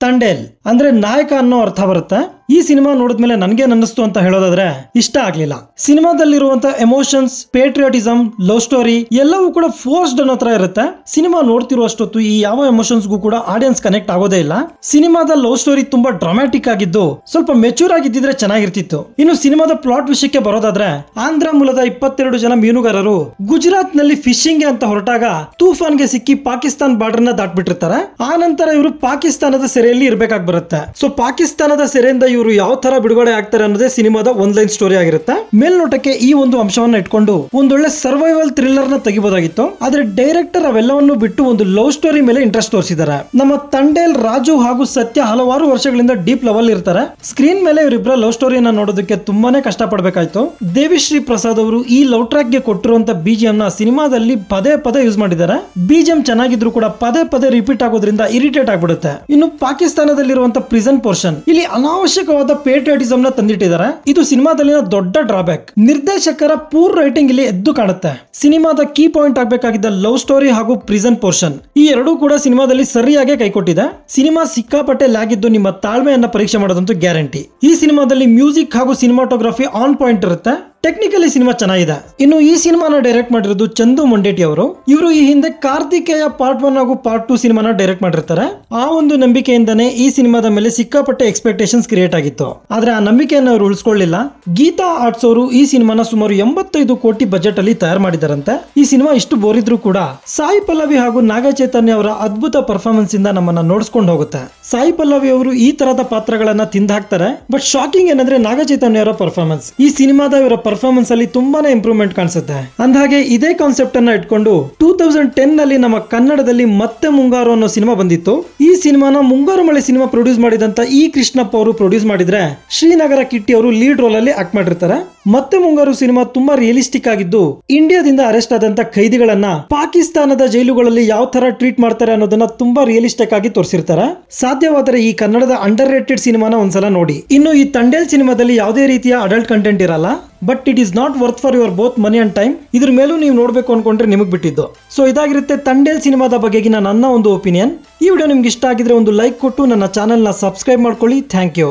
ತಂಡೇಲ್ ಅಂದ್ರೆ ನಾಯಕ ಅನ್ನೋ ಅರ್ಥ ಬರುತ್ತೆ. ಈ ಸಿನಿಮಾ ನೋಡಿದ್ಮೇಲೆ ನನ್ಗೆ ಅನ್ನಿಸ್ತು ಅಂತ ಹೇಳೋದಾದ್ರೆ ಇಷ್ಟ ಆಗ್ಲಿಲ್ಲ. ಸಿನಿಮಾದಲ್ಲಿರುವಂತ ಎಮೋಷನ್ಸ್, ಪೇಟ್ರಿಯಾಟಿಸಂ, ಲವ್ ಸ್ಟೋರಿ ಎಲ್ಲವೂ ಕೂಡ ಫೋರ್ಸ್ಡ್ ಅನ್ನೋ ತರ ಇರುತ್ತೆ. ಸಿನಿಮಾ ನೋಡ್ತಿರುವಷ್ಟೊತ್ತು ಈ ಯಾವ ಎಮೋಷನ್ಸ್ಗೂ ಕೂಡ ಆಡಿಯನ್ಸ್ ಕನೆಕ್ಟ್ ಆಗೋದೇ ಇಲ್ಲ. ಸಿನಿಮಾದ ಲವ್ ಸ್ಟೋರಿ ತುಂಬಾ ಡ್ರಾಮ್ಯಾಟಿಕ್ ಆಗಿದ್ದು ಸ್ವಲ್ಪ ಮೆಚೂರ್ ಆಗಿದ್ದಿದ್ರೆ ಚೆನ್ನಾಗಿರ್ತಿತ್ತು. ಇನ್ನು ಸಿನಿಮಾದ ಪ್ಲಾಟ್ ವಿಷಯಕ್ಕೆ ಬರೋದಾದ್ರೆ, ಆಂಧ್ರ ಮೂಲದ 22 ಜನ ಮೀನುಗಾರರು ಗುಜರಾತ್ ನಲ್ಲಿ ಫಿಶಿಂಗ್ ಅಂತ ಹೊರಟಾಗ ತೂಫಾನ್ಗೆ ಸಿಕ್ಕಿ ಪಾಕಿಸ್ತಾನ್ ಬಾರ್ಡರ್ ನ ದಾಟ್ಬಿಟ್ಟಿರ್ತಾರೆ. ಆ ನಂತರ ಇವರು ಪಾಕಿಸ್ತಾನದ ಸೆರೆಯಲ್ಲಿ ಇರಬೇಕಾಗಿ ಬರುತ್ತೆ. ಸೊ ಪಾಕಿಸ್ತಾನದ ಸೆರೆಯಿಂದ ಇವರು ಯಾವ ತರ ಬಿಡುಗಡೆ ಆಗ್ತಾರೆ ಅನ್ನೋದೇ ಸಿನಿಮಾದ ಒಂದ್ ಲೈನ್ ಸ್ಟೋರಿ ಆಗಿರುತ್ತೆ. ಮೇಲ್ನೋಟಕ್ಕೆ ಈ ಒಂದು ಅಂಶವನ್ನ ಇಟ್ಕೊಂಡು ಒಂದೊಳ್ಳೆ ಸರ್ವೈವಲ್ ಥ್ರಿಲ್ಲರ್ ನ ತೆಗಿಬಹುದಾಗಿತ್ತು. ಆದ್ರೆ ಡೈರೆಕ್ಟರ್ ಅವೆಲ್ಲವನ್ನು ಬಿಟ್ಟು ಒಂದು ಲವ್ ಸ್ಟೋರಿ ಮೇಲೆ ಇಂಟ್ರೆಸ್ಟ್ ತೋರಿಸಿದ್ದಾರೆ. ನಮ್ಮ ತಂಡೇಲ್, ರಾಜು ಹಾಗೂ ಸತ್ಯ ಹಲವಾರು ವರ್ಷಗಳಿಂದ ಡೀಪ್ ಲೆವೆಲ್ ಇರ್ತಾರೆ. ಸ್ಕ್ರೀನ್ ಮೇಲೆ ಇವರಿಬ್ಬರ ಲವ್ ಸ್ಟೋರಿಯನ್ನ ನೋಡೋದಕ್ಕೆ ತುಂಬಾನೇ ಕಷ್ಟ ಪಡಬೇಕಾಯ್ತು. ದೇವಿಶ್ರೀ ಪ್ರಸಾದ್ ಅವರು ಈ ಲವ್ ಟ್ರ್ಯಾಕ್ ಗೆ ಕೊಟ್ಟಿರುವಂತ ಬಿಜಿಎಂ ನ ಸಿನಿಮಾದಲ್ಲಿ ಪದೇ ಪದೇ ಯೂಸ್ ಮಾಡಿದ್ದಾರೆ. ಬಿಜಿಎಂ ಚೆನ್ನಾಗಿದ್ರು ಕೂಡ ಪದೇ ಪದೇ ರಿಪೀಟ್ ಆಗೋದ್ರಿಂದ ಇರಿಟೇಟ್ ಆಗ್ಬಿಡುತ್ತೆ. ಇನ್ನು ಪಾಕಿಸ್ತಾನದಲ್ಲಿರುವಂತ ಪ್ರಿಸನ್ ಪೋರ್ಷನ್, ಇಲ್ಲಿ ಅನಾವಶ್ಯಕವಾದ ಪೇಟ್ರಿಯಾಟಿಸಂ ನ ತಂದಿಟ್ಟಿದ್ದಾರೆ. ಇದು ಸಿನಿಮಾದಲ್ಲಿನ ದೊಡ್ಡ ಡ್ರಾಬ್ಯಾಕ್. ನಿರ್ದೇಶಕರ ಪೂರ್ ರೈಟಿಂಗ್ ಇಲ್ಲಿ ಎದ್ದು ಕಾಣುತ್ತೆ. ಸಿನಿಮಾದ ಕೀ ಪಾಯಿಂಟ್ ಆಗಬೇಕಾಗಿದ್ದ ಲವ್ ಸ್ಟೋರಿ ಹಾಗೂ ಪ್ರಿಸನ್ ಪೋರ್ಷನ್ ಈ ಎರಡೂ ಕೂಡ ಸಿನಿಮಾದಲ್ಲಿ ಸರಿಯಾಗಿ ಕೈಕೊಟ್ಟಿದೆ. ಸಿನಿಮಾ ಸಿಕ್ಕಾಪಟ್ಟೆ ಲ್ಯಾಗ್ ಇದ್ದು ನಿಮ್ಮ ತಾಳ್ಮೆಯನ್ನ ಪರೀಕ್ಷೆ ಮಾಡೋದಂತೂ ಗ್ಯಾರಂಟಿ. ಈ ಸಿನಿಮಾದಲ್ಲಿ ಮ್ಯೂಸಿಕ್ ಹಾಗೂ ಸಿನಿಮಾಟೋಗ್ರಫಿ ಆನ್ ಪಾಯಿಂಟ್ ಇರುತ್ತೆ. ಟೆಕ್ನಿಕಲಿ ಸಿನಿಮಾ ಚೆನ್ನಾಗಿದೆ. ಇನ್ನು ಈ ಸಿನಿಮಾನ ಡೈರೆಕ್ಟ್ ಮಾಡಿರೋದು ಚಂದು ಮೊಂಡೇಟಿ ಅವರು. ಇವರು ಈ ಹಿಂದೆ ಕಾರ್ತಿಕೇಯ ಪಾರ್ಟ್ 1 ಹಾಗೂ ಪಾರ್ಟ್ 2 ಸಿನಿಮಾನ ಡೈರೆಕ್ಟ್ ಮಾಡಿರ್ತಾರೆ. ಆ ಒಂದು ನಂಬಿಕೆಯಿಂದನೇ ಈ ಸಿನಿಮಾದ ಮೇಲೆ ಸಿಕ್ಕಾಪಟ್ಟೆ ಎಕ್ಸ್ಪೆಕ್ಟೇಷನ್ಸ್ ಕ್ರಿಯೇಟ್ ಆಗಿತ್ತು. ಆದ್ರೆ ಆ ನಂಬಿಕೆಯನ್ನು ಅವರು ಉಳಿಸ್ಕೊಳ್ಳಿಲ್ಲ. ಗೀತಾ ಆರ್ಟ್ಸ್ ಅವರು ಈ ಸಿನಿಮಾನ ಸುಮಾರು 85 ಕೋಟಿ ಬಜೆಟ್ ಅಲ್ಲಿ ತಯಾರು ಮಾಡಿದಾರಂತೆ. ಈ ಸಿನಿಮಾ ಇಷ್ಟು ಬೋರಿದ್ರು ಕೂಡ ಸಾಯಿ ಪಲ್ಲವಿ ಹಾಗೂ ನಾಗ ಚೈತನ್ಯ ಅವರ ಅದ್ಭುತ ಪರ್ಫಾರ್ಮೆನ್ಸ್ ಇಂದ ನಮ್ಮನ್ನ ನೋಡ್ಸ್ಕೊಂಡು ಹೋಗುತ್ತೆ. ಸಾಯಿ ಪಲ್ಲವಿ ಅವರು ಈ ತರದ ಪಾತ್ರಗಳನ್ನ ತಿಂದಾಕ್ತಾರೆ. ಬಟ್ ಶಾಕಿಂಗ್ ಏನಂದ್ರೆ ನಾಗ ಚೈತನ್ಯ ಅವರ ಪರ್ಫಾರ್ಮೆನ್ಸ್ ಈ ಸಿನಿಮಾದ ಇವರ ಪರ್ಫಾರ್ಮೆನ್ಸ್ ಅಲ್ಲಿ ತುಂಬಾನೇ ಇಂಪ್ರೂವ್ಮೆಂಟ್ ಕಾಣಿಸುತ್ತೆ. ಅಂದಹಾಗೆ ಇದೇ ಕಾನ್ಸೆಪ್ಟ್ ಅನ್ನ ಇಟ್ಕೊಂಡು 2010 ನಲ್ಲಿ ನಮ್ಮ ಕನ್ನಡದಲ್ಲಿ ಮತ್ತೆ ಮುಂಗಾರು ಅನ್ನೋ ಸಿನಿಮಾ ಬಂದಿತ್ತು. ಈ ಸಿನಿಮಾನ ಮುಂಗಾರು ಮಳೆ ಸಿನಿಮಾ ಪ್ರೊಡ್ಯೂಸ್ ಮಾಡಿದಂತ ಈ ಕೃಷ್ಣಪ್ಪ ಅವರು ಪ್ರೊಡ್ಯೂಸ್ ಮಾಡಿದ್ರೆ, ಶ್ರೀನಗರ ಕಿಟ್ಟಿ ಅವರು ಲೀಡ್ ರೋಲ್ ಅಲ್ಲಿ ಆಕ್ಟ್ ಮಾಡಿರ್ತಾರೆ. ಮತ್ತೆ ಮುಂಗಾರು ಸಿನಿಮಾ ತುಂಬಾ ರಿಯಲಿಸ್ಟಿಕ್ ಆಗಿದ್ದು, ಇಂಡಿಯಾದಿಂದ ಅರೆಸ್ಟ್ ಆದಂತ ಖೈದಿಗಳನ್ನ ಪಾಕಿಸ್ತಾನದ ಜೈಲುಗಳಲ್ಲಿ ಯಾವ ತರ ಟ್ರೀಟ್ ಮಾಡ್ತಾರೆ ಅನ್ನೋದನ್ನ ತುಂಬಾ ರಿಯಲಿಸ್ಟಿಕ್ ಆಗಿ ತೋರಿಸಿರ್ತಾರೆ. ಸಾಧ್ಯವಾದರೆ ಈ ಕನ್ನಡದ ಅಂಡರ್ ರೇಟೆಡ್ ಸಿನಿಮಾನ ಒಂದ್ಸಲ ನೋಡಿ. ಇನ್ನು ಈ ತಂಡೇಲ್ ಸಿನಿಮಾದಲ್ಲಿ ಯಾವುದೇ ರೀತಿಯ ಅಡಲ್ಟ್ ಕಂಟೆಂಟ್ ಇರಲ್ಲ. But it is not worth for your both money and time. ಇದ್ರ ಮೇಲೂ ನೀವು ನೋಡ್ಬೇಕು ಅನ್ಕೊಂಡ್ರೆ ನಿಮಗೆ ಬಿಟ್ಟಿದ್ದು. ಸೊ ಇದಾಗಿರುತ್ತೆ ತಂಡೇಲ್ ಸಿನಿಮಾದ ಬಗೆಗಿನ ನನ್ನ ಒಂದು ಒಪಿನಿಯನ್. ಈ ವಿಡಿಯೋ ನಿಮ್ಗೆ ಇಷ್ಟ ಆಗಿದ್ರೆ ಒಂದು ಲೈಕ್ ಕೊಟ್ಟು ನನ್ನ ಚಾನೆಲ್ ನ ಸಬ್ಸ್ಕ್ರೈಬ್ ಮಾಡ್ಕೊಳ್ಳಿ. Thank you.